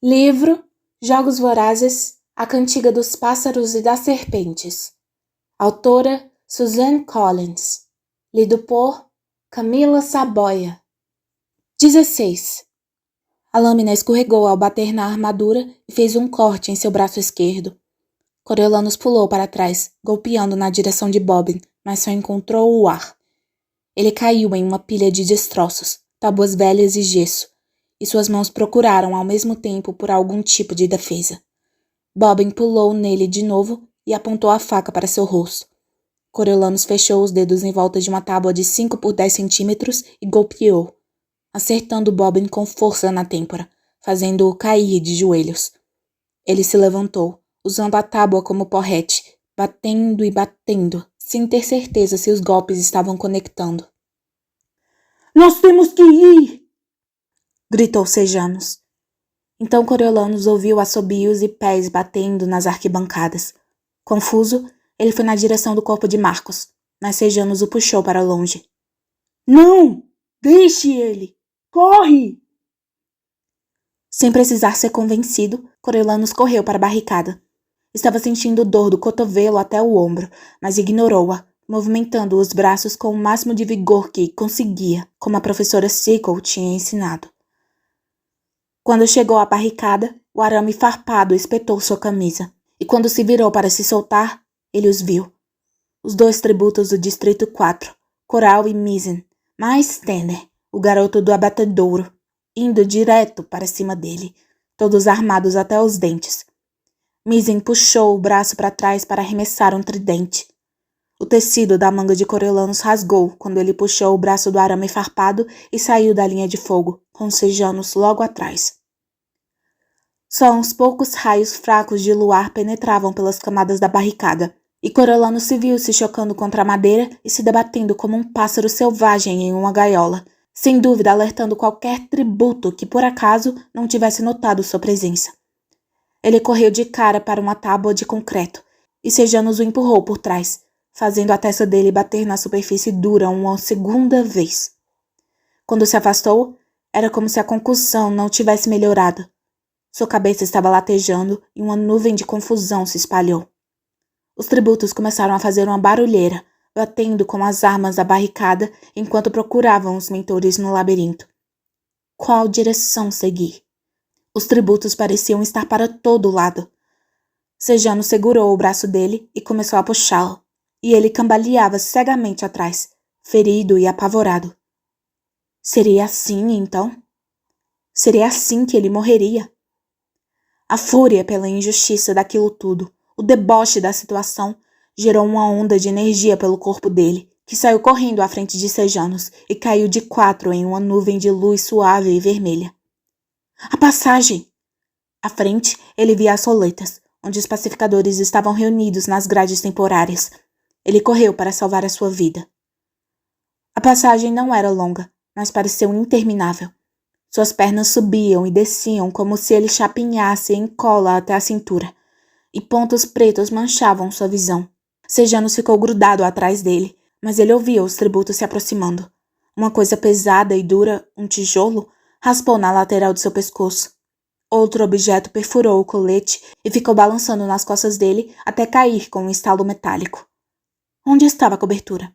Livro Jogos Vorazes, A Cantiga dos Pássaros e das Serpentes. Autora Suzanne Collins. Lido por Camila Saboia. 16. A lâmina escorregou ao bater na armadura e fez um corte em seu braço esquerdo. Coriolanus pulou para trás, golpeando na direção de Bobbin, mas só encontrou o ar. Ele caiu em uma pilha de destroços, tábuas velhas e gesso, e suas mãos procuraram ao mesmo tempo por algum tipo de defesa. Bobbin pulou nele de novo e apontou a faca para seu rosto. Coriolanus fechou os dedos em volta de uma tábua de 5 por 10 centímetros e golpeou, acertando Bobbin com força na têmpora, fazendo-o cair de joelhos. Ele se levantou, usando a tábua como porrete, batendo e batendo, sem ter certeza se os golpes estavam conectando. Nós temos que ir! Gritou Sejanus. Então Coriolanus ouviu assobios e pés batendo nas arquibancadas. Confuso, ele foi na direção do corpo de Marcos, mas Sejanus o puxou para longe. Não! Deixe ele! Corre! Sem precisar ser convencido, Coriolanus correu para a barricada. Estava sentindo dor do cotovelo até o ombro, mas ignorou-a, movimentando os braços com o máximo de vigor que conseguia, como a professora Sickle tinha ensinado. Quando chegou à barricada, o arame farpado espetou sua camisa, e quando se virou para se soltar, ele os viu. Os 2 tributos do Distrito 4, Coral e Mizzen, mais Tanner, o garoto do abatedouro, indo direto para cima dele, todos armados até os dentes. Mizzen puxou o braço para trás para arremessar um tridente. O tecido da manga de Coriolanus rasgou quando ele puxou o braço do arame farpado e saiu da linha de fogo, com Sejanus logo atrás. Só uns poucos raios fracos de luar penetravam pelas camadas da barricada, e Coriolanus se viu se chocando contra a madeira e se debatendo como um pássaro selvagem em uma gaiola, sem dúvida alertando qualquer tributo que por acaso não tivesse notado sua presença. Ele correu de cara para uma tábua de concreto, e Sejanus o empurrou por trás, fazendo a testa dele bater na superfície dura uma segunda vez. Quando se afastou, era como se a concussão não tivesse melhorado. Sua cabeça estava latejando e uma nuvem de confusão se espalhou. Os tributos começaram a fazer uma barulheira, batendo com as armas da barricada enquanto procuravam os mentores no labirinto. Qual direção seguir? Os tributos pareciam estar para todo lado. Sejanus segurou o braço dele e começou a puxá-lo, e ele cambaleava cegamente atrás, ferido e apavorado. Seria assim, então? Seria assim que ele morreria? A fúria pela injustiça daquilo tudo, o deboche da situação, gerou uma onda de energia pelo corpo dele, que saiu correndo à frente de Sejanus e caiu de 4 em uma nuvem de luz suave e vermelha. A passagem! À frente, ele via as soletas, onde os pacificadores estavam reunidos nas grades temporárias. Ele correu para salvar a sua vida. A passagem não era longa, mas pareceu interminável. Suas pernas subiam e desciam como se ele chapinhasse em cola até a cintura, e pontos pretos manchavam sua visão. Sejanus ficou grudado atrás dele, mas ele ouvia os tributos se aproximando. Uma coisa pesada e dura, um tijolo, raspou na lateral de seu pescoço. Outro objeto perfurou o colete e ficou balançando nas costas dele até cair com um estalo metálico. Onde estava a cobertura?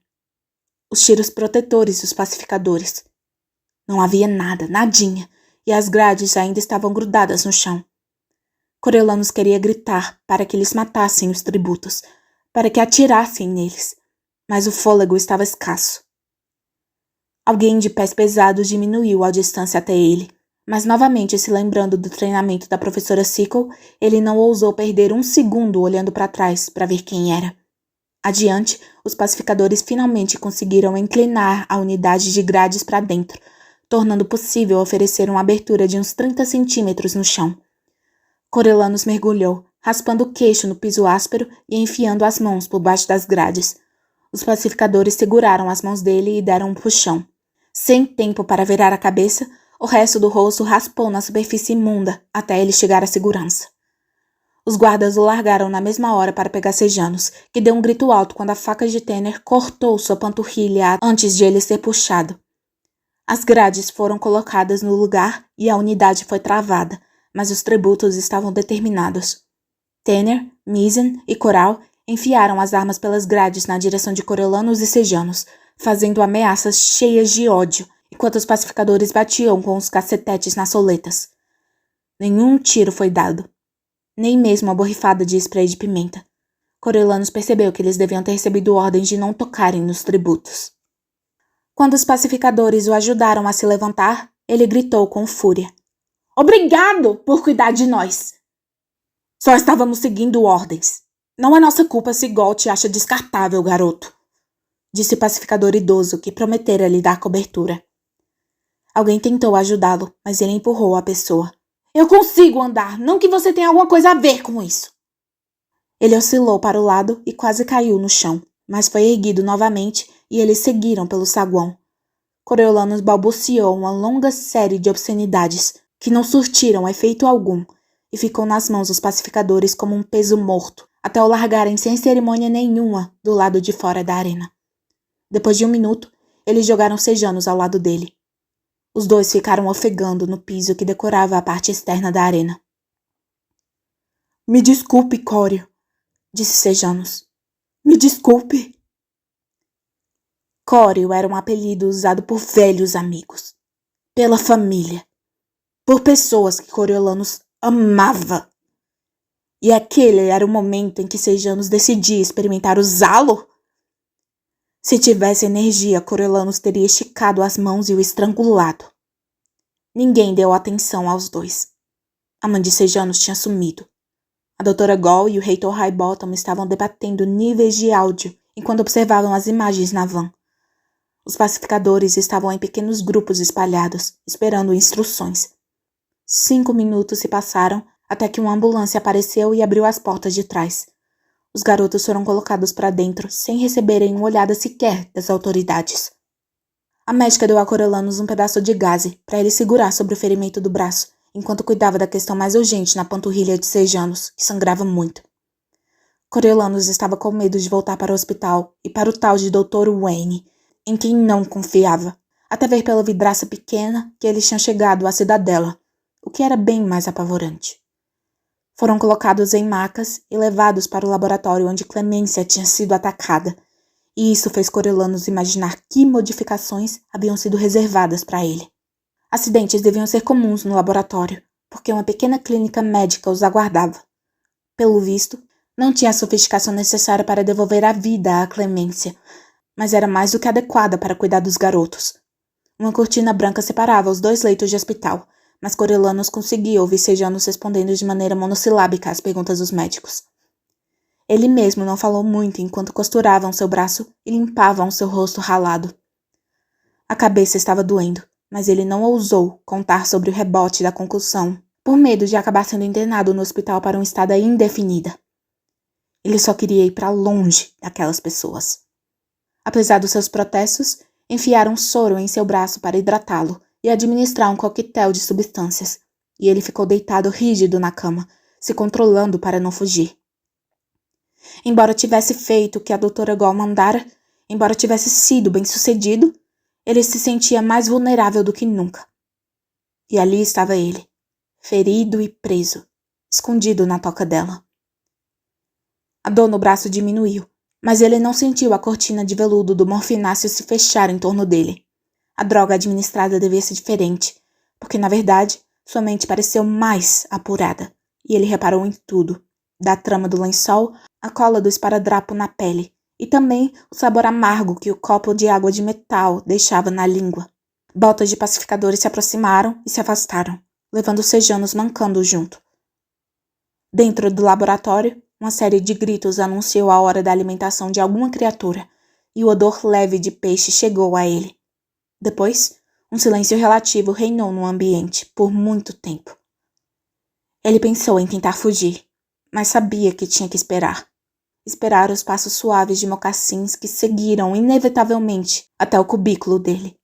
Os tiros protetores dos pacificadores. Não havia nada, nadinha, e as grades ainda estavam grudadas no chão. Coriolanus queria gritar para que eles matassem os tributos, para que atirassem neles, mas o fôlego estava escasso. Alguém de pés pesados diminuiu a distância até ele, mas novamente se lembrando do treinamento da professora Sickle, ele não ousou perder um segundo olhando para trás para ver quem era. Adiante, os pacificadores finalmente conseguiram inclinar a unidade de grades para dentro, tornando possível oferecer uma abertura de uns 30 centímetros no chão. Coriolanus mergulhou, raspando o queixo no piso áspero e enfiando as mãos por baixo das grades. Os pacificadores seguraram as mãos dele e deram um puxão. Sem tempo para virar a cabeça, o resto do rosto raspou na superfície imunda até ele chegar à segurança. Os guardas o largaram na mesma hora para pegar Sejanus, que deu um grito alto quando a faca de Tanner cortou sua panturrilha antes de ele ser puxado. As grades foram colocadas no lugar e a unidade foi travada, mas os tributos estavam determinados. Tanner, Misen e Coral enfiaram as armas pelas grades na direção de Coriolanos e Sejanos, fazendo ameaças cheias de ódio, enquanto os pacificadores batiam com os cacetetes nas soletas. Nenhum tiro foi dado, nem mesmo a borrifada de spray de pimenta. Coriolanos percebeu que eles deviam ter recebido ordens de não tocarem nos tributos. Quando os pacificadores o ajudaram a se levantar, ele gritou com fúria. Obrigado por cuidar de nós! Só estávamos seguindo ordens. Não é nossa culpa se Gol te acha descartável, garoto, disse o pacificador idoso que prometera lhe dar cobertura. Alguém tentou ajudá-lo, mas ele empurrou a pessoa. Eu consigo andar, não que você tenha alguma coisa a ver com isso. Ele oscilou para o lado e quase caiu no chão, mas foi erguido novamente e eles seguiram pelo saguão. Coriolanos balbuciou uma longa série de obscenidades que não surtiram efeito algum e ficou nas mãos dos pacificadores como um peso morto, até o largarem sem cerimônia nenhuma do lado de fora da arena. Depois de 1 minuto, eles jogaram Sejanos ao lado dele. Os dois ficaram ofegando no piso que decorava a parte externa da arena. Me desculpe, Cório, disse Sejanos. Me desculpe. Cório era um apelido usado por velhos amigos, pela família, por pessoas que Coriolanos amava. E aquele era o momento em que Sejanos decidia experimentar usá-lo? Se tivesse energia, Coriolanos teria esticado as mãos e o estrangulado. Ninguém deu atenção aos dois. A mãe de Sejanos tinha sumido. A doutora Gol e o reitor Highbottom estavam debatendo níveis de áudio enquanto observavam as imagens na van. Os pacificadores estavam em pequenos grupos espalhados, esperando instruções. 5 minutos se passaram até que uma ambulância apareceu e abriu as portas de trás. Os garotos foram colocados para dentro sem receberem uma olhada sequer das autoridades. A médica deu a Coriolanos um pedaço de gaze para ele segurar sobre o ferimento do braço, enquanto cuidava da questão mais urgente na panturrilha de Sejanos, que sangrava muito. Coriolanos estava com medo de voltar para o hospital e para o tal de Dr. Wayne, em quem não confiava, até ver pela vidraça pequena que eles tinham chegado à cidadela, o que era bem mais apavorante. Foram colocados em macas e levados para o laboratório onde Clemência tinha sido atacada, e isso fez Coriolanos imaginar que modificações haviam sido reservadas para ele. Acidentes deviam ser comuns no laboratório, porque uma pequena clínica médica os aguardava. Pelo visto, não tinha a sofisticação necessária para devolver a vida à Clemência, mas era mais do que adequada para cuidar dos garotos. Uma cortina branca separava os 2 leitos de hospital, mas Coriolanos conseguia ouvir Sejanos respondendo de maneira monossilábica às perguntas dos médicos. Ele mesmo não falou muito enquanto costuravam seu braço e limpavam seu rosto ralado. A cabeça estava doendo, mas ele não ousou contar sobre o rebote da concussão, por medo de acabar sendo internado no hospital para uma estada indefinida. Ele só queria ir para longe daquelas pessoas. Apesar dos seus protestos, enfiaram soro em seu braço para hidratá-lo e administrar um coquetel de substâncias, e ele ficou deitado rígido na cama, se controlando para não fugir. Embora tivesse feito o que a doutora Gol mandara, embora tivesse sido bem-sucedido, ele se sentia mais vulnerável do que nunca. E ali estava ele, ferido e preso, escondido na toca dela. A dor no braço diminuiu, mas ele não sentiu a cortina de veludo do morfináceo se fechar em torno dele. A droga administrada devia ser diferente, porque, na verdade, sua mente pareceu mais apurada, e ele reparou em tudo, da trama do lençol, a cola do esparadrapo na pele, e também o sabor amargo que o copo de água de metal deixava na língua. Botas de pacificadores se aproximaram e se afastaram, levando os Sejanos mancando junto. Dentro do laboratório, uma série de gritos anunciou a hora da alimentação de alguma criatura, e o odor leve de peixe chegou a ele. Depois, um silêncio relativo reinou no ambiente por muito tempo. Ele pensou em tentar fugir, mas sabia que tinha que esperar. Esperar os passos suaves de mocassins que seguiram inevitavelmente até o cubículo dele.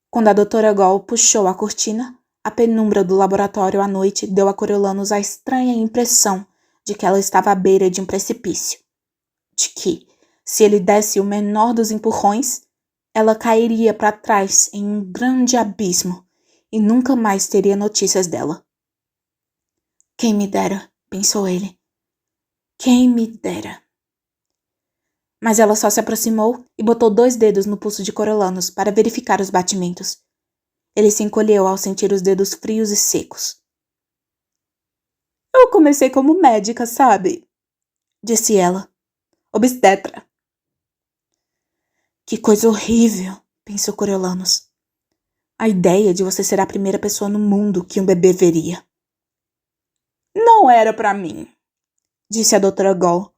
Quando a doutora Gol puxou a cortina, a penumbra do laboratório à noite deu a Coriolanos a estranha impressão de que ela estava à beira de um precipício. De que, se ele desse o menor dos empurrões, ela cairia para trás em um grande abismo e nunca mais teria notícias dela. Quem me dera, pensou ele. Quem me dera. Mas ela só se aproximou e botou 2 dedos no pulso de Coriolanus para verificar os batimentos. Ele se encolheu ao sentir os dedos frios e secos. Eu comecei como médica, sabe? Disse ela. Obstetra. Que coisa horrível, pensou Coriolanus. A ideia de você ser a primeira pessoa no mundo que um bebê veria. Não era pra mim, disse a doutora Gall.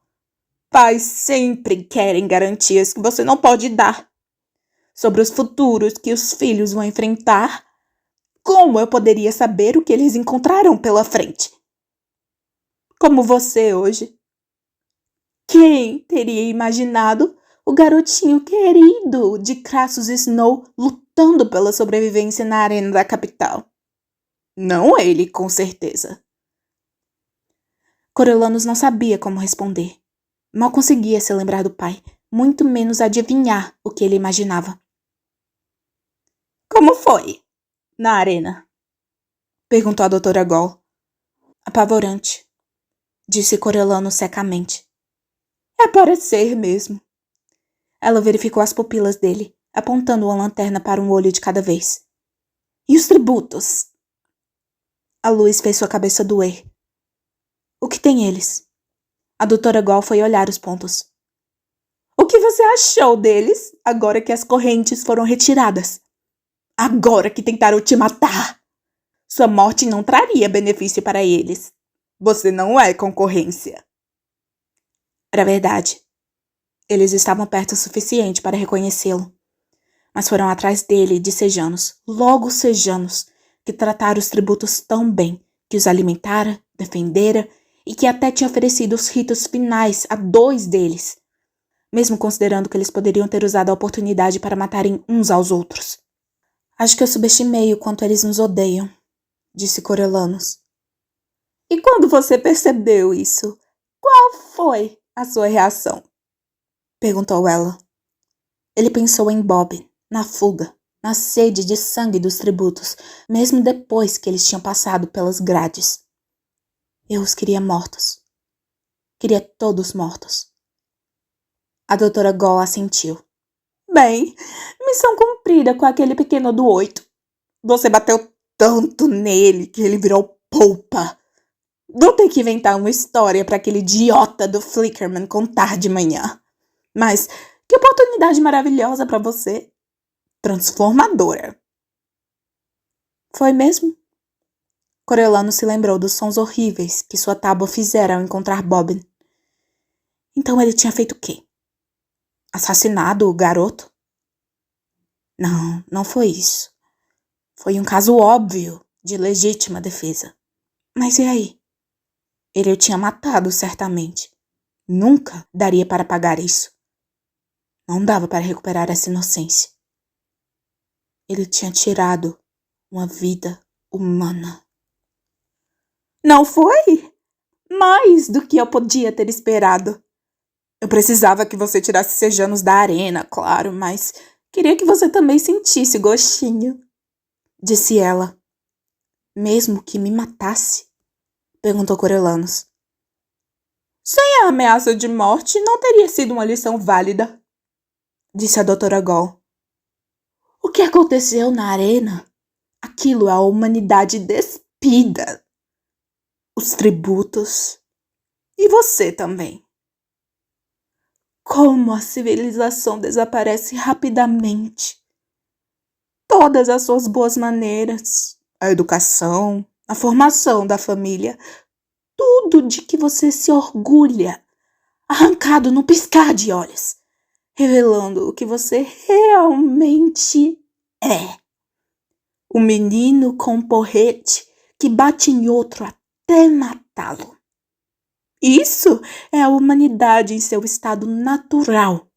Pais sempre querem garantias que você não pode dar. Sobre os futuros que os filhos vão enfrentar, como eu poderia saber o que eles encontrarão pela frente? Como você hoje. Quem teria imaginado o garotinho querido de Crassus Snow lutando pela sobrevivência na arena da capital? Não ele, com certeza. Coriolanus não sabia como responder. Mal conseguia se lembrar do pai, muito menos adivinhar o que ele imaginava. Como foi? Na arena? Perguntou a doutora Gall. Apavorante, disse Coriolanus secamente. É parecer mesmo. Ela verificou as pupilas dele, apontando uma lanterna para um olho de cada vez. E os tributos? A luz fez sua cabeça doer. O que tem eles? A doutora Gall foi olhar os pontos. O que você achou deles, agora que as correntes foram retiradas? Agora que tentaram te matar? Sua morte não traria benefício para eles. Você não é concorrência. Era verdade. Eles estavam perto o suficiente para reconhecê-lo. Mas foram atrás dele de sejanos, logo sejanos, que trataram os tributos tão bem, que os alimentara, defendera e que até tinha oferecido os ritos finais a 2 deles, mesmo considerando que eles poderiam ter usado a oportunidade para matarem uns aos outros. Acho que eu subestimei o quanto eles nos odeiam, disse Coriolanus. E quando você percebeu isso, qual foi a sua reação? Perguntou ela. Ele pensou em Bob, na fuga, na sede de sangue dos tributos, mesmo depois que eles tinham passado pelas grades. Eu os queria mortos. Queria todos mortos. A doutora Gall assentiu. Bem, missão cumprida com aquele pequeno do 8. Você bateu tanto nele que ele virou polpa. Vou ter que inventar uma história para aquele idiota do Flickerman contar de manhã. Mas que oportunidade maravilhosa para você. Transformadora. Foi mesmo? Coriolanus se lembrou dos sons horríveis que sua tábua fizera ao encontrar Bobbin. Então ele tinha feito o quê? Assassinado o garoto? Não, não foi isso. Foi um caso óbvio de legítima defesa. Mas e aí? Ele o tinha matado, certamente. Nunca daria para pagar isso. Não dava para recuperar essa inocência. Ele tinha tirado uma vida humana. Não foi? Mais do que eu podia ter esperado. Eu precisava que você tirasse sejanos da arena, claro, mas queria que você também sentisse gostinho, disse ela. Mesmo que me matasse? Perguntou Coriolanus. Sem a ameaça de morte, não teria sido uma lição válida, disse a doutora Gall. O que aconteceu na arena? Aquilo é a humanidade despida. Os tributos. E você também. Como a civilização desaparece rapidamente. Todas as suas boas maneiras, a educação, a formação da família, tudo de que você se orgulha, arrancado num piscar de olhos, revelando o que você realmente é. O menino com um porrete que bate em outro até matá-lo. Isso é a humanidade em seu estado natural.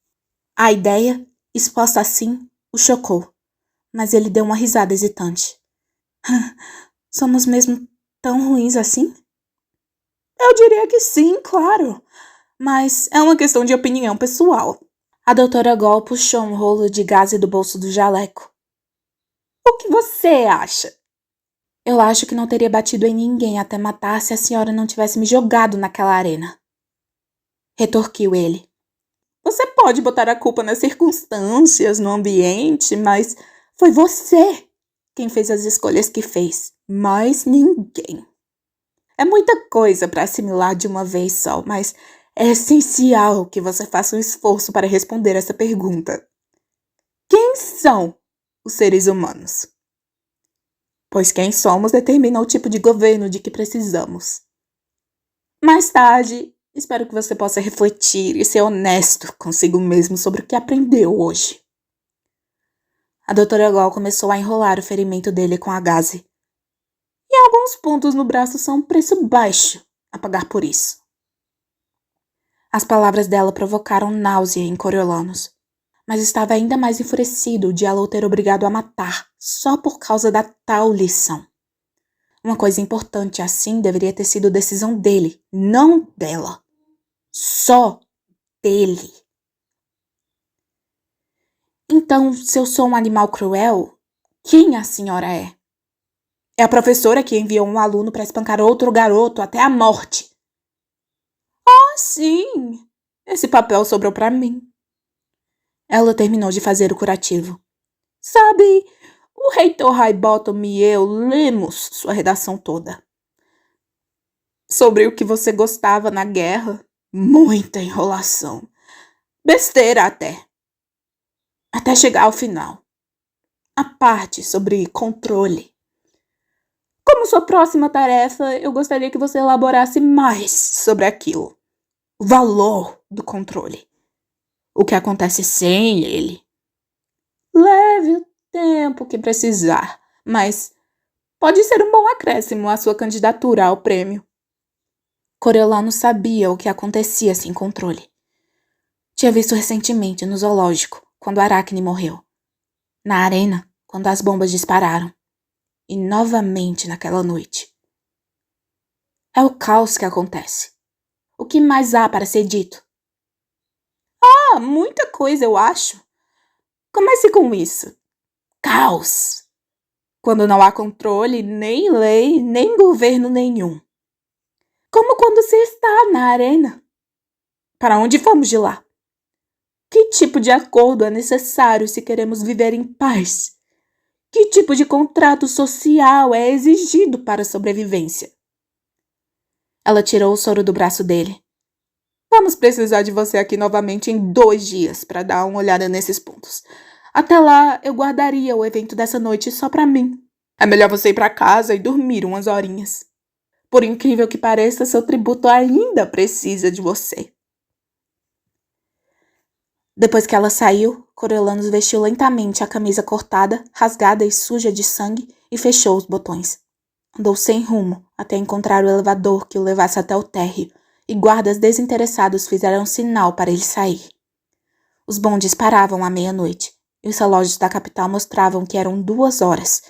A ideia, exposta assim, o chocou, mas ele deu uma risada hesitante. Somos mesmo tão ruins assim? Eu diria que sim, claro, mas é uma questão de opinião pessoal. A doutora Gall puxou um rolo de gaze do bolso do jaleco. O que você acha? Eu acho que não teria batido em ninguém até matar se a senhora não tivesse me jogado naquela arena. Retorquiu ele. Você pode botar a culpa nas circunstâncias, no ambiente, mas foi você quem fez as escolhas que fez. Mais ninguém. É muita coisa para assimilar de uma vez só, mas é essencial que você faça um esforço para responder essa pergunta. Quem são os seres humanos? Pois quem somos determina o tipo de governo de que precisamos. Mais tarde, espero que você possa refletir e ser honesto consigo mesmo sobre o que aprendeu hoje. A doutora Gol começou a enrolar o ferimento dele com a gaze. E alguns pontos no braço são um preço baixo a pagar por isso. As palavras dela provocaram náusea em Coriolanos, mas estava ainda mais enfurecido de ela o ter obrigado a matar só por causa da tal lição. Uma coisa importante assim deveria ter sido decisão dele, não dela. Só dele. Então, se eu sou um animal cruel, quem a senhora é? É a professora que enviou um aluno para espancar outro garoto até a morte. Ah, sim! Esse papel sobrou para mim. Ela terminou de fazer o curativo. Sabe, o reitor Highbottom e eu lemos sua redação toda. Sobre o que você gostava na guerra. Muita enrolação. Besteira até. Até chegar ao final. A parte sobre controle. Como sua próxima tarefa, eu gostaria que você elaborasse mais sobre aquilo. O valor do controle. O que acontece sem ele. Leve o tempo que precisar, mas pode ser um bom acréscimo à sua candidatura ao prêmio. Coriolano sabia o que acontecia sem controle. Tinha visto recentemente no zoológico, quando Aracne morreu. Na arena, quando as bombas dispararam. E novamente naquela noite. É o caos que acontece. O que mais há para ser dito? Ah, muita coisa, eu acho. Comece com isso. Caos. Quando não há controle, nem lei, nem governo nenhum. Como quando se está na arena. Para onde vamos de lá? Que tipo de acordo é necessário se queremos viver em paz? Que tipo de contrato social é exigido para a sobrevivência? Ela tirou o soro do braço dele. Vamos precisar de você aqui novamente em 2 dias para dar uma olhada nesses pontos. Até lá, eu guardaria o evento dessa noite só para mim. É melhor você ir para casa e dormir umas horinhas. Por incrível que pareça, seu tributo ainda precisa de você. Depois que ela saiu, Coriolanos vestiu lentamente a camisa cortada, rasgada e suja de sangue e fechou os botões. Andou sem rumo até encontrar o elevador que o levasse até o térreo, e guardas desinteressados fizeram sinal para ele sair. Os bondes paravam à meia-noite, e os relógios da capital mostravam que eram 2 horas.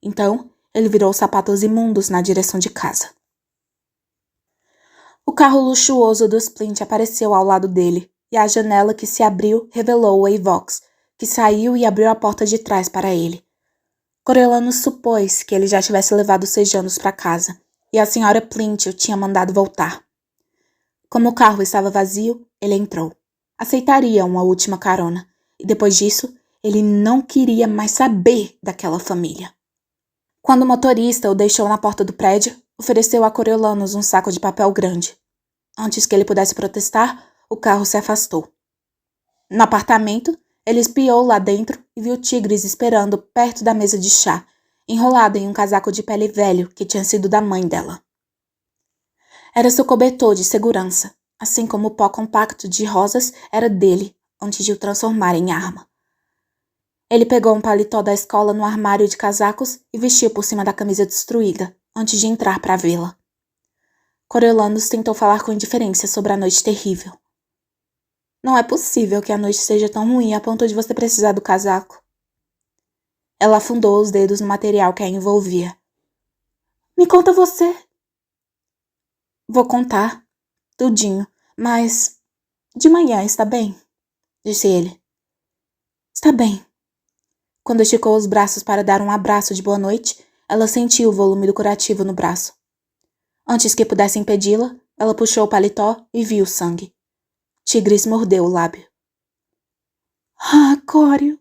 Então, ele virou os sapatos imundos na direção de casa. O carro luxuoso do Splint apareceu ao lado dele, e a janela que se abriu revelou o Avox, que saiu e abriu a porta de trás para ele. Coriolanos supôs que ele já tivesse levado os sejanos para casa, e a senhora Plint o tinha mandado voltar. Como o carro estava vazio, ele entrou. Aceitaria uma última carona, e depois disso, ele não queria mais saber daquela família. Quando o motorista o deixou na porta do prédio, ofereceu a Coriolanos um saco de papel grande. Antes que ele pudesse protestar, o carro se afastou. No apartamento, ele espiou lá dentro e viu Tigres esperando perto da mesa de chá, enrolada em um casaco de pele velho que tinha sido da mãe dela. Era seu cobertor de segurança, assim como o pó compacto de rosas era dele, antes de o transformar em arma. Ele pegou um paletó da escola no armário de casacos e vestiu por cima da camisa destruída, antes de entrar para vê-la. Coriolanos tentou falar com indiferença sobre a noite terrível. Não é possível que a noite seja tão ruim a ponto de você precisar do casaco. Ela afundou os dedos no material que a envolvia. Me conta você. Vou contar, tudinho, mas de manhã está bem? Disse ele. Está bem. Quando esticou os braços para dar um abraço de boa noite, Ela sentiu o volume do curativo no braço. Antes que pudesse impedi-la, ela puxou o paletó e viu o sangue. Tigris mordeu o lábio. Córeo,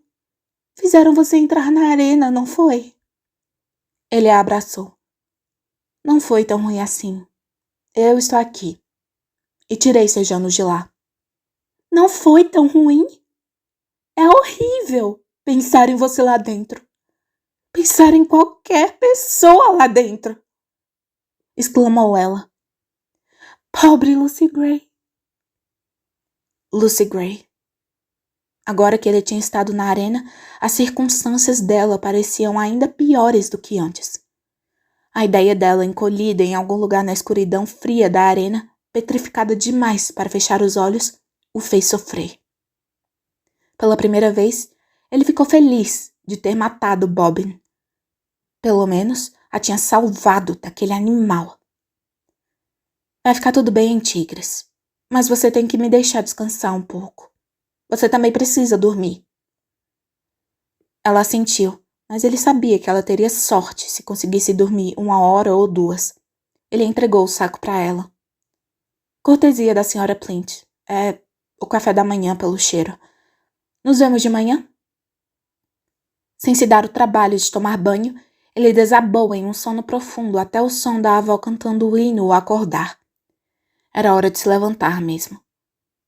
fizeram você entrar na arena, não foi? Ele a abraçou. Não foi tão ruim assim. Eu estou aqui. E tirei Sejanos de lá. Não foi tão ruim? É horrível pensar em você lá dentro. Pensar em qualquer pessoa lá dentro, exclamou ela. Pobre Lucy Gray. Lucy Gray. Agora que ele tinha estado na arena, as circunstâncias dela pareciam ainda piores do que antes. A ideia dela encolhida em algum lugar na escuridão fria da arena, petrificada demais para fechar os olhos, o fez sofrer. Pela primeira vez, ele ficou feliz de ter matado Bobbin. Pelo menos, a tinha salvado daquele animal. Vai ficar tudo bem, Tigres. Mas você tem que me deixar descansar um pouco. Você também precisa dormir. Ela assentiu, mas ele sabia que ela teria sorte se conseguisse dormir 1 hora ou 2. Ele entregou o saco para ela. Cortesia da senhora Plint. É o café da manhã pelo cheiro. Nos vemos de manhã? Sem se dar o trabalho de tomar banho, ele desabou em um sono profundo até o som da avó cantando o hino o acordar. Era hora de se levantar mesmo.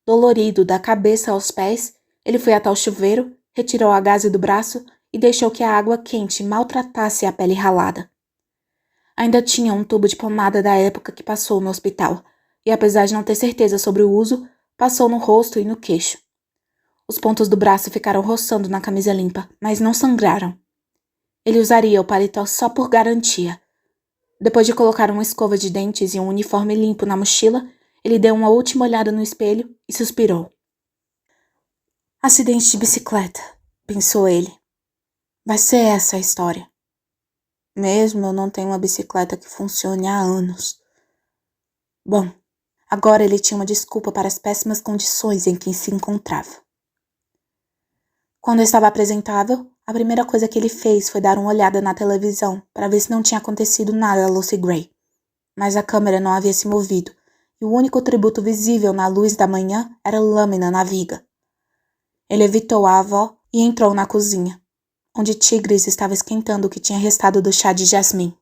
Dolorido da cabeça aos pés, ele foi até o chuveiro, retirou a gaze do braço e deixou que a água quente maltratasse a pele ralada. Ainda tinha um tubo de pomada da época que passou no hospital, e apesar de não ter certeza sobre o uso, passou no rosto e no queixo. Os pontos do braço ficaram roçando na camisa limpa, mas não sangraram. Ele usaria o paletó só por garantia. Depois de colocar uma escova de dentes e um uniforme limpo na mochila, ele deu uma última olhada no espelho e suspirou. Acidente de bicicleta, pensou ele. Vai ser essa a história. Mesmo eu não tenho uma bicicleta que funcione há anos. Bom, agora ele tinha uma desculpa para as péssimas condições em que se encontrava. Quando estava apresentável, a primeira coisa que ele fez foi dar uma olhada na televisão para ver se não tinha acontecido nada a Lucy Gray. Mas a câmera não havia se movido, e o único tributo visível na luz da manhã era lâmina na viga. Ele evitou a avó e entrou na cozinha, onde Tigris estava esquentando o que tinha restado do chá de jasmim.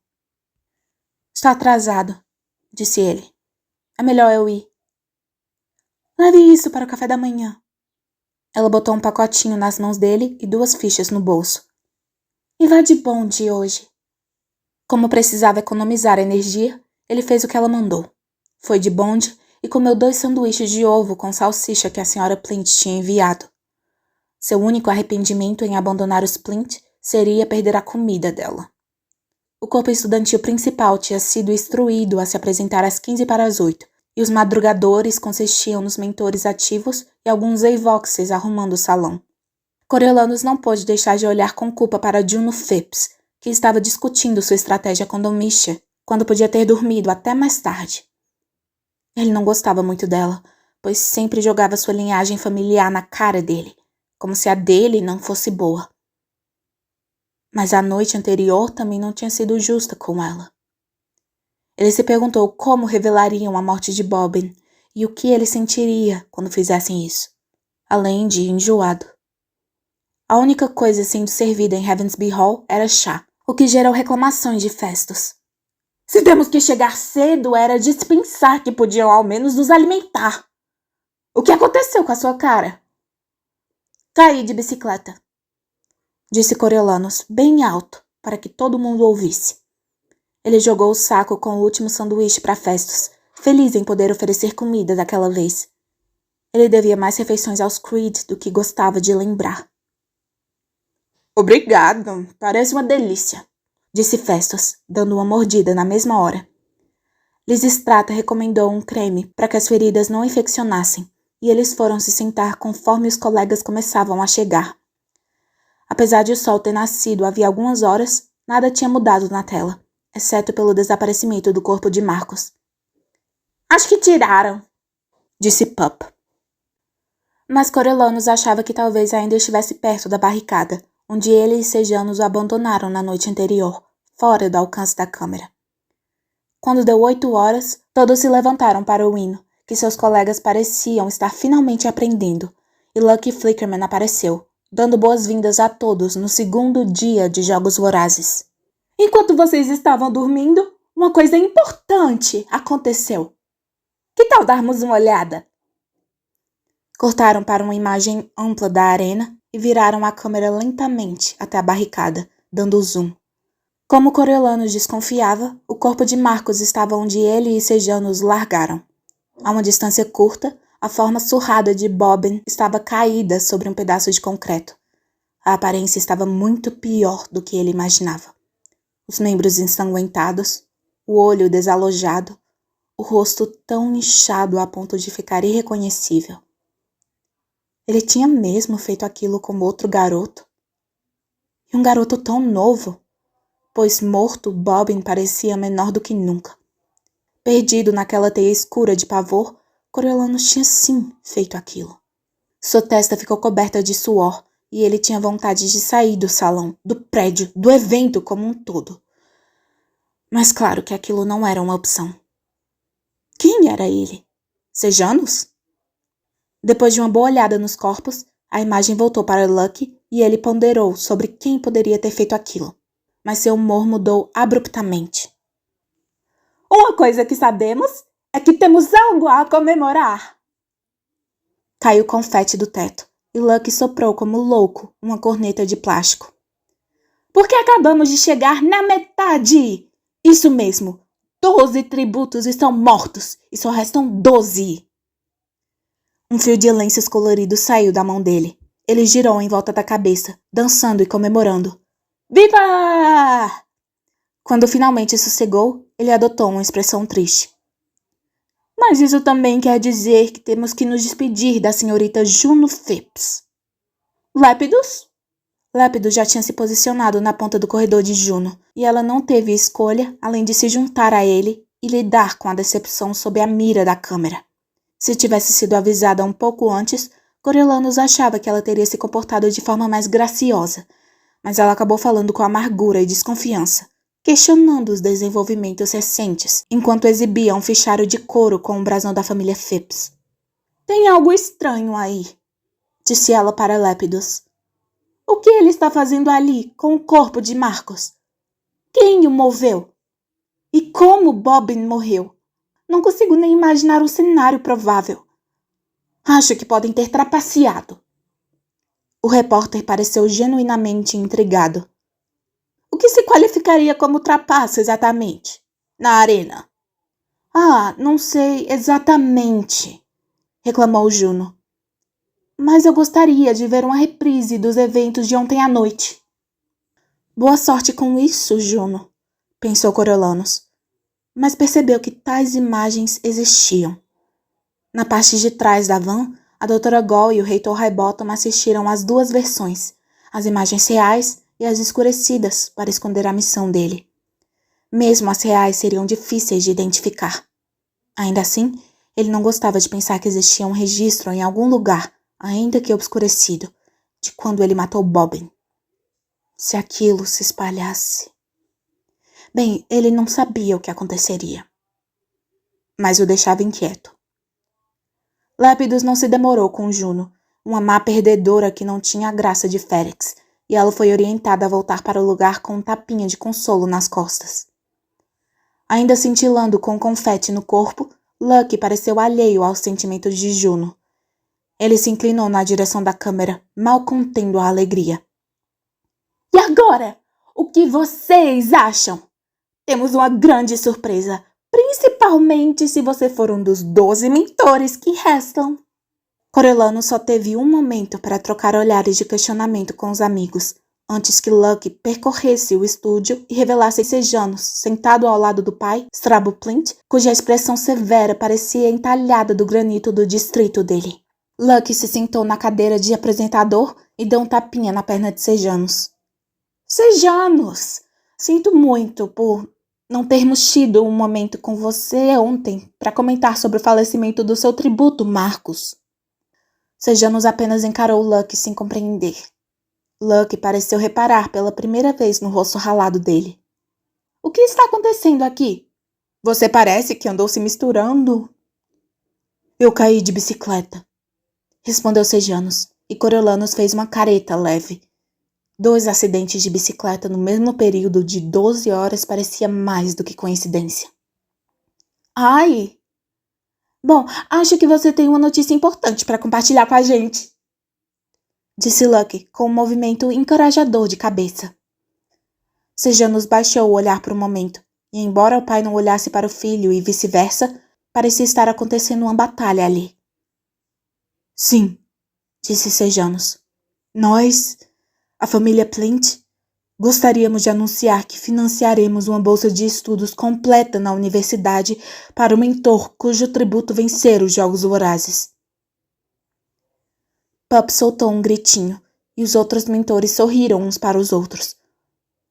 Estou atrasado, disse ele. É melhor eu ir. Leve isso para o café da manhã. Ela botou um pacotinho nas mãos dele e 2 fichas no bolso. E vá de bonde hoje. Como precisava economizar energia, ele fez o que ela mandou. Foi de bonde e comeu 2 sanduíches de ovo com salsicha que a senhora Plint tinha enviado. Seu único arrependimento em abandonar os Plint seria perder a comida dela. O corpo estudantil principal tinha sido instruído a se apresentar às 7:45, e os madrugadores consistiam nos mentores ativos e alguns Avoxes arrumando o salão. Coriolanus não pôde deixar de olhar com culpa para Juno Phipps, que estava discutindo sua estratégia com Domitia, quando podia ter dormido até mais tarde. Ele não gostava muito dela, pois sempre jogava sua linhagem familiar na cara dele, como se a dele não fosse boa. Mas a noite anterior também não tinha sido justa com ela. Ele se perguntou como revelariam a morte de Bobbin e o que ele sentiria quando fizessem isso, além de enjoado. A única coisa sendo servida em Heavensby Hall era chá, o que gerou reclamações de Festus. Se temos que chegar cedo, era de se pensar que podiam ao menos nos alimentar. O que aconteceu com a sua cara? Caí de bicicleta, disse Coriolanus bem alto, para que todo mundo ouvisse. Ele jogou o saco com o último sanduíche para Festus, feliz em poder oferecer comida daquela vez. Ele devia mais refeições aos Creed do que gostava de lembrar. Obrigado, parece uma delícia, disse Festus, dando uma mordida na mesma hora. Lysistrata recomendou um creme para que as feridas não infeccionassem, e eles foram se sentar conforme os colegas começavam a chegar. Apesar de o sol ter nascido havia algumas horas, nada tinha mudado na tela, exceto pelo desaparecimento do corpo de Marcos. Acho que tiraram, disse Pup. Mas Coriolanus achava que talvez ainda estivesse perto da barricada, onde ele e Sejanus o abandonaram na noite anterior, fora do alcance da câmera. Quando deu 8 horas, todos se levantaram para o hino, que seus colegas pareciam estar finalmente aprendendo, e Lucky Flickerman apareceu, dando boas-vindas a todos no segundo dia de Jogos Vorazes. Enquanto vocês estavam dormindo, uma coisa importante aconteceu. Que tal darmos uma olhada? Cortaram para uma imagem ampla da arena e viraram a câmera lentamente até a barricada, dando zoom. Como Coriolanus desconfiava, o corpo de Marcos estava onde ele e Sejanus largaram. A uma distância curta, a forma surrada de Bobbin estava caída sobre um pedaço de concreto. A aparência estava muito pior do que ele imaginava. Os membros ensanguentados, o olho desalojado, o rosto tão inchado a ponto de ficar irreconhecível. Ele tinha mesmo feito aquilo com outro garoto? E um garoto tão novo, pois morto, Bobbin parecia menor do que nunca. Perdido naquela teia escura de pavor, Coriolanus tinha sim feito aquilo. Sua testa ficou coberta de suor e ele tinha vontade de sair do salão, do prédio, do evento como um todo. Mas claro que aquilo não era uma opção. Quem era ele? Sejanus? Depois de uma boa olhada nos corpos, a imagem voltou para Lucky e ele ponderou sobre quem poderia ter feito aquilo. Mas seu humor mudou abruptamente. Uma coisa que sabemos é que temos algo a comemorar. Caiu confete do teto e Lucky soprou como louco uma corneta de plástico. Porque acabamos de chegar na metade! Isso mesmo, 12 tributos estão mortos e só restam 12. Um fio de lenços coloridos saiu da mão dele. Ele girou em volta da cabeça, dançando e comemorando. Viva! Quando finalmente sossegou, ele adotou uma expressão triste. Mas isso também quer dizer que temos que nos despedir da senhorita Juno Phipps. Lépidus? Lépidus já tinha se posicionado na ponta do corredor de Juno, e ela não teve escolha além de se juntar a ele e lidar com a decepção sob a mira da câmera. Se tivesse sido avisada um pouco antes, Coriolanus achava que ela teria se comportado de forma mais graciosa, mas ela acabou falando com amargura e desconfiança, questionando os desenvolvimentos recentes, enquanto exibia um fichário de couro com o brasão da família Phipps. Tem algo estranho aí, disse ela para Lépidus. O que ele está fazendo ali com o corpo de Marcos? Quem o moveu? E como Bobbin morreu? Não consigo nem imaginar um cenário provável. Acho que podem ter trapaceado. O repórter pareceu genuinamente intrigado. O que se qualificaria como trapaça exatamente? Na arena? Ah, não sei exatamente, reclamou Juno. Mas eu gostaria de ver uma reprise dos eventos de ontem à noite. Boa sorte com isso, Juno, pensou Coriolanus, mas percebeu que tais imagens existiam. Na parte de trás da van, a Dra. Gall e o reitor Highbottom assistiram às duas versões, as imagens reais e as escurecidas para esconder a missão dele. Mesmo as reais seriam difíceis de identificar. Ainda assim, ele não gostava de pensar que existia um registro em algum lugar, ainda que obscurecido, de quando ele matou Bobbin. Se aquilo se espalhasse... Bem, ele não sabia o que aconteceria. Mas o deixava inquieto. Lépidus não se demorou com Juno, uma má perdedora que não tinha a graça de Félix, e ela foi orientada a voltar para o lugar com um tapinha de consolo nas costas. Ainda cintilando com confete no corpo, Lucky pareceu alheio aos sentimentos de Juno. Ele se inclinou na direção da câmera, mal contendo a alegria. E agora? O que vocês acham? Temos uma grande surpresa, principalmente se você for um dos 12 mentores que restam. Coriolanus só teve um momento para trocar olhares de questionamento com os amigos, antes que Lucky percorresse o estúdio e revelasse Sejanus, sentado ao lado do pai, Strabo Plint, cuja expressão severa parecia entalhada do granito do distrito dele. Lucky se sentou na cadeira de apresentador e deu um tapinha na perna de Sejanus. Sejanus, sinto muito por não termos tido um momento com você ontem para comentar sobre o falecimento do seu tributo, Marcos. Sejanus apenas encarou Lucky sem compreender. Lucky pareceu reparar pela primeira vez no rosto ralado dele. O que está acontecendo aqui? Você parece que andou se misturando. Eu caí de bicicleta, respondeu Sejanus, e Coriolanos fez uma careta leve. 2 acidentes de bicicleta no mesmo período de 12 horas parecia mais do que coincidência. Ai! Bom, acho que você tem uma notícia importante para compartilhar com a gente, disse Lucky com um movimento encorajador de cabeça. Sejanus baixou o olhar por um momento, e embora o pai não olhasse para o filho e vice-versa, parecia estar acontecendo uma batalha ali. Sim, disse Sejanus. Nós, a família Plint, gostaríamos de anunciar que financiaremos uma bolsa de estudos completa na universidade para o mentor cujo tributo vencer os Jogos Vorazes. Pup soltou um gritinho, e os outros mentores sorriram uns para os outros.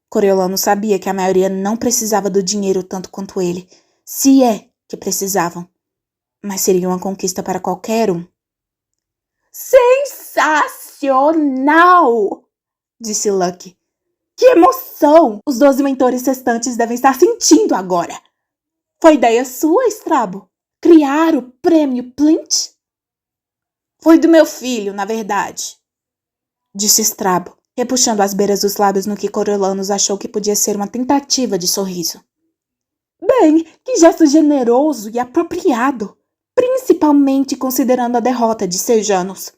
Coriolano sabia que a maioria não precisava do dinheiro tanto quanto ele, se é que precisavam. Mas seria uma conquista para qualquer um. Sensacional! Disse Lucky. Que emoção! Os 12 mentores restantes devem estar sentindo agora. Foi ideia sua, Strabo? Criar o prêmio Plint? Foi do meu filho, na verdade, disse Strabo, repuxando as beiras dos lábios no que Coriolanos achou que podia ser uma tentativa de sorriso. Bem, que gesto generoso e apropriado, principalmente considerando a derrota de Sejanus.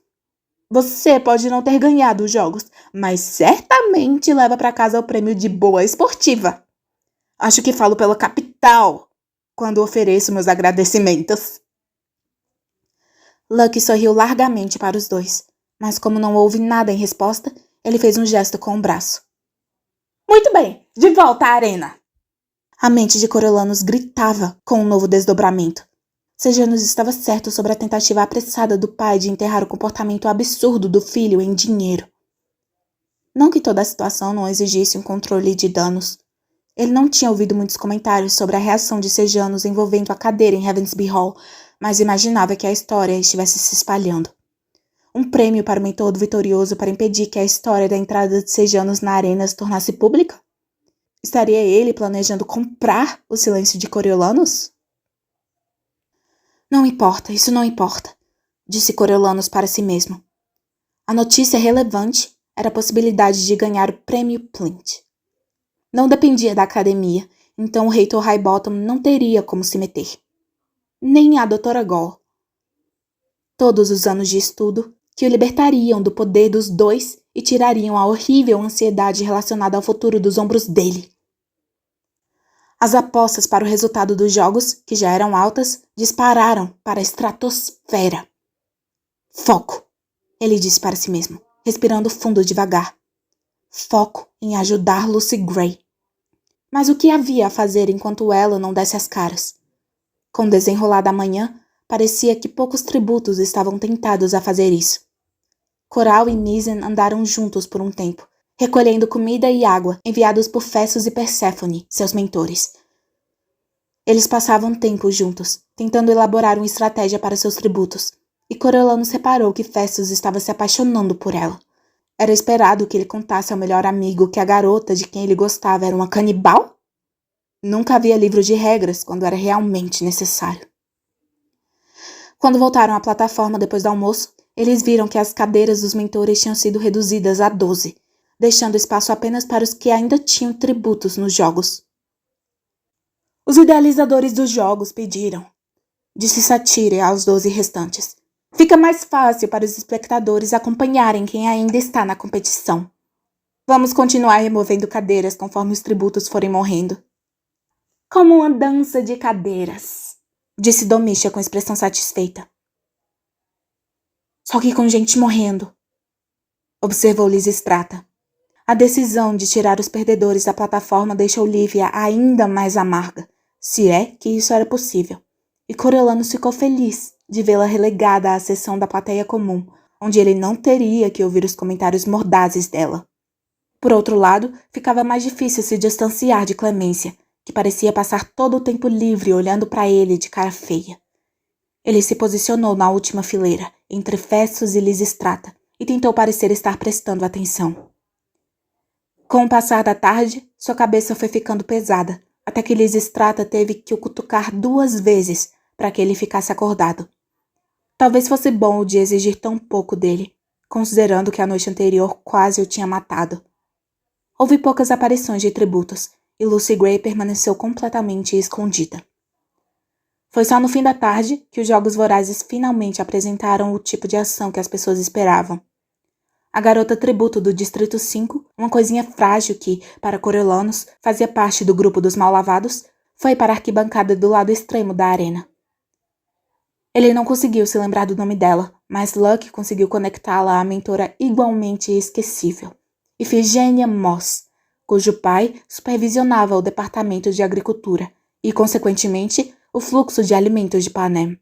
Você pode não ter ganhado os jogos, mas certamente leva para casa o prêmio de boa esportiva. Acho que falo pela capital quando ofereço meus agradecimentos. Lucky sorriu largamente para os dois, mas como não houve nada em resposta, ele fez um gesto com o braço. Muito bem, de volta à arena! A mente de Coriolanos gritava com um novo desdobramento. Sejanus estava certo sobre a tentativa apressada do pai de enterrar o comportamento absurdo do filho em dinheiro. Não que toda a situação não exigisse um controle de danos. Ele não tinha ouvido muitos comentários sobre a reação de Sejanus envolvendo a cadeira em Heavensby Hall, mas imaginava que a história estivesse se espalhando. Um prêmio para o mentor vitorioso para impedir que a história da entrada de Sejanus na arena se tornasse pública? Estaria ele planejando comprar o silêncio de Coriolanos? Não importa, isso não importa, disse Coriolanos para si mesmo. A notícia relevante era a possibilidade de ganhar o prêmio Plint. Não dependia da academia, então o reitor Highbottom não teria como se meter. Nem a doutora Gall. Todos os anos de estudo que o libertariam do poder dos dois e tirariam a horrível ansiedade relacionada ao futuro dos ombros dele. As apostas para o resultado dos jogos, que já eram altas, dispararam para a estratosfera. Foco, ele disse para si mesmo, respirando fundo devagar. Foco em ajudar Lucy Gray. Mas o que havia a fazer enquanto ela não desse as caras? Com o desenrolar da manhã, parecia que poucos tributos estavam tentados a fazer isso. Coral e Misen andaram juntos por um tempo, recolhendo comida e água enviados por Festus e Perséfone, seus mentores. Eles passavam tempo juntos, tentando elaborar uma estratégia para seus tributos, e Coriolanos reparou que Festus estava se apaixonando por ela. Era esperado que ele contasse ao melhor amigo que a garota de quem ele gostava era uma canibal? Nunca havia livro de regras quando era realmente necessário. Quando voltaram à plataforma depois do almoço, eles viram que as cadeiras dos mentores tinham sido reduzidas a 12, deixando espaço apenas para os que ainda tinham tributos nos jogos. Os idealizadores dos jogos pediram, disse Satire aos 12 restantes. Fica mais fácil para os espectadores acompanharem quem ainda está na competição. Vamos continuar removendo cadeiras conforme os tributos forem morrendo. Como uma dança de cadeiras, disse Domitia com expressão satisfeita. Só que com gente morrendo, observou Lysistrata. A decisão de tirar os perdedores da plataforma deixou Lívia ainda mais amarga, se é que isso era possível, e Coriolanos ficou feliz de vê-la relegada à seção da plateia comum, onde ele não teria que ouvir os comentários mordazes dela. Por outro lado, ficava mais difícil se distanciar de Clemência, que parecia passar todo o tempo livre olhando para ele de cara feia. Ele se posicionou na última fileira, entre Festus e Lysistrata, e tentou parecer estar prestando atenção. Com o passar da tarde, sua cabeça foi ficando pesada, até que Lysistrata teve que o cutucar 2 vezes para que ele ficasse acordado. Talvez fosse bom o de exigir tão pouco dele, considerando que a noite anterior quase o tinha matado. Houve poucas aparições de tributos, e Lucy Gray permaneceu completamente escondida. Foi só no fim da tarde que os Jogos Vorazes finalmente apresentaram o tipo de ação que as pessoas esperavam. A garota tributo do Distrito 5, uma coisinha frágil que, para Coriolanus, fazia parte do grupo dos mal-lavados, foi para a arquibancada do lado extremo da arena. Ele não conseguiu se lembrar do nome dela, mas Luck conseguiu conectá-la à mentora igualmente esquecível, Ifigênia Moss, cujo pai supervisionava o departamento de agricultura e, consequentemente, o fluxo de alimentos de Panem.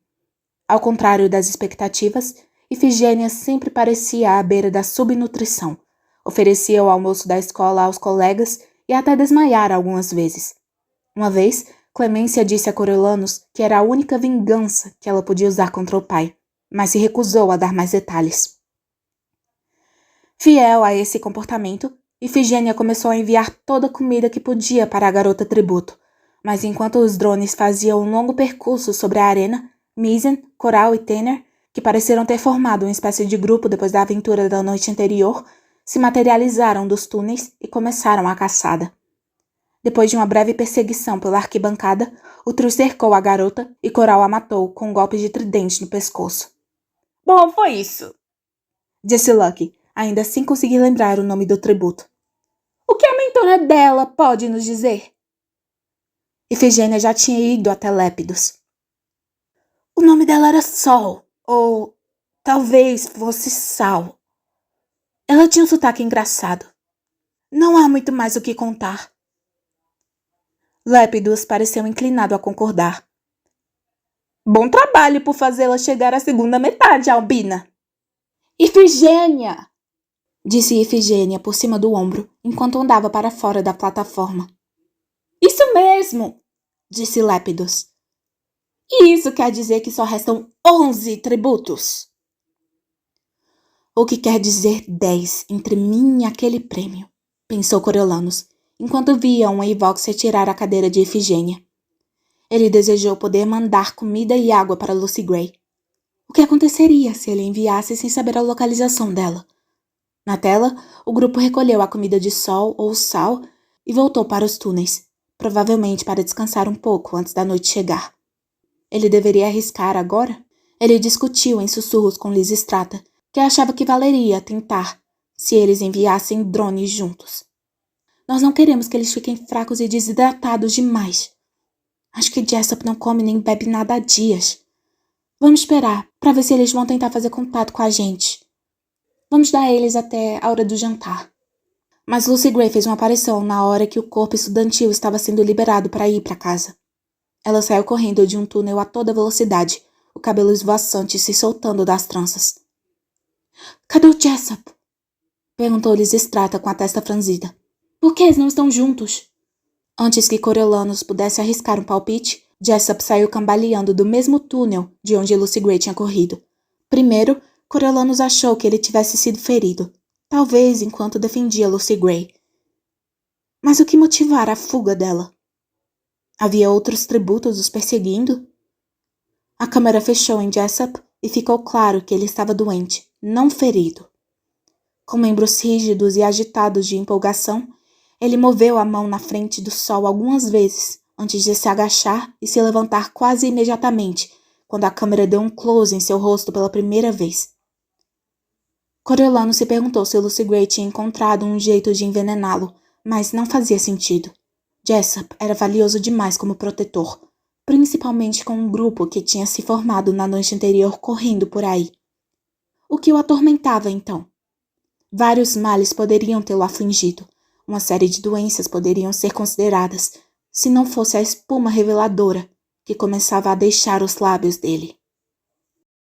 Ao contrário das expectativas, Ifigênia sempre parecia à beira da subnutrição. Oferecia o almoço da escola aos colegas e até desmaiara algumas vezes. Uma vez, Clemência disse a Coriolanus que era a única vingança que ela podia usar contra o pai, mas se recusou a dar mais detalhes. Fiel a esse comportamento, Ifigênia começou a enviar toda a comida que podia para a garota tributo, mas enquanto os drones faziam um longo percurso sobre a arena, Misen, Coral e Tanner, que pareceram ter formado uma espécie de grupo depois da aventura da noite anterior, se materializaram dos túneis e começaram a caçada. Depois de uma breve perseguição pela arquibancada, o trio cercou a garota e Coral a matou com um golpe de tridente no pescoço. Bom, foi isso, disse Lucky, ainda sem conseguir lembrar o nome do tributo. O que a mentora dela pode nos dizer? Ifigênia já tinha ido até Lépidos. O nome dela era Sol, ou talvez fosse Sal. Ela tinha um sotaque engraçado. Não há muito mais o que contar. Lépidos pareceu inclinado a concordar. Bom trabalho por fazê-la chegar à segunda metade, Albina. Ifigênia! Disse Ifigênia por cima do ombro, enquanto andava para fora da plataforma. Isso mesmo! Disse Lépidos. E isso quer dizer que só restam 11 tributos. O que quer dizer 10 entre mim e aquele prêmio, pensou Coriolanus, enquanto via um Avox retirar a cadeira de Ifigênia. Ele desejou poder mandar comida e água para Lucy Gray. O que aconteceria se ele enviasse sem saber a localização dela? Na tela, o grupo recolheu a comida de Sol ou Sal e voltou para os túneis, provavelmente para descansar um pouco antes da noite chegar. Ele deveria arriscar agora? Ele discutiu em sussurros com Lysistrata, que achava que valeria tentar, se eles enviassem drones juntos. Nós não queremos que eles fiquem fracos e desidratados demais. Acho que Jessup não come nem bebe nada há dias. Vamos esperar, para ver se eles vão tentar fazer contato com a gente. Vamos dar a eles até a hora do jantar. Mas Lucy Gray fez uma aparição na hora que o corpo estudantil estava sendo liberado para ir para casa. Ela saiu correndo de um túnel a toda velocidade, o cabelo esvoaçante se soltando das tranças. Cadê o Jessup? Perguntou Lysistrata com a testa franzida. Por que eles não estão juntos? Antes que Coriolanus pudesse arriscar um palpite, Jessup saiu cambaleando do mesmo túnel de onde Lucy Gray tinha corrido. Primeiro, Coriolanus achou que ele tivesse sido ferido, talvez enquanto defendia Lucy Gray. Mas o que motivara a fuga dela? Havia outros tributos os perseguindo? A câmera fechou em Jessup e ficou claro que ele estava doente, não ferido. Com membros rígidos e agitados de empolgação, ele moveu a mão na frente do sol algumas vezes, antes de se agachar e se levantar quase imediatamente, quando a câmera deu um close em seu rosto pela primeira vez. Coriolanus se perguntou se Lucy Gray tinha encontrado um jeito de envenená-lo, mas não fazia sentido. Jessup era valioso demais como protetor, principalmente com um grupo que tinha se formado na noite anterior correndo por aí. O que o atormentava, então? Vários males poderiam tê-lo afligido. Uma série de doenças poderiam ser consideradas, se não fosse a espuma reveladora que começava a deixar os lábios dele.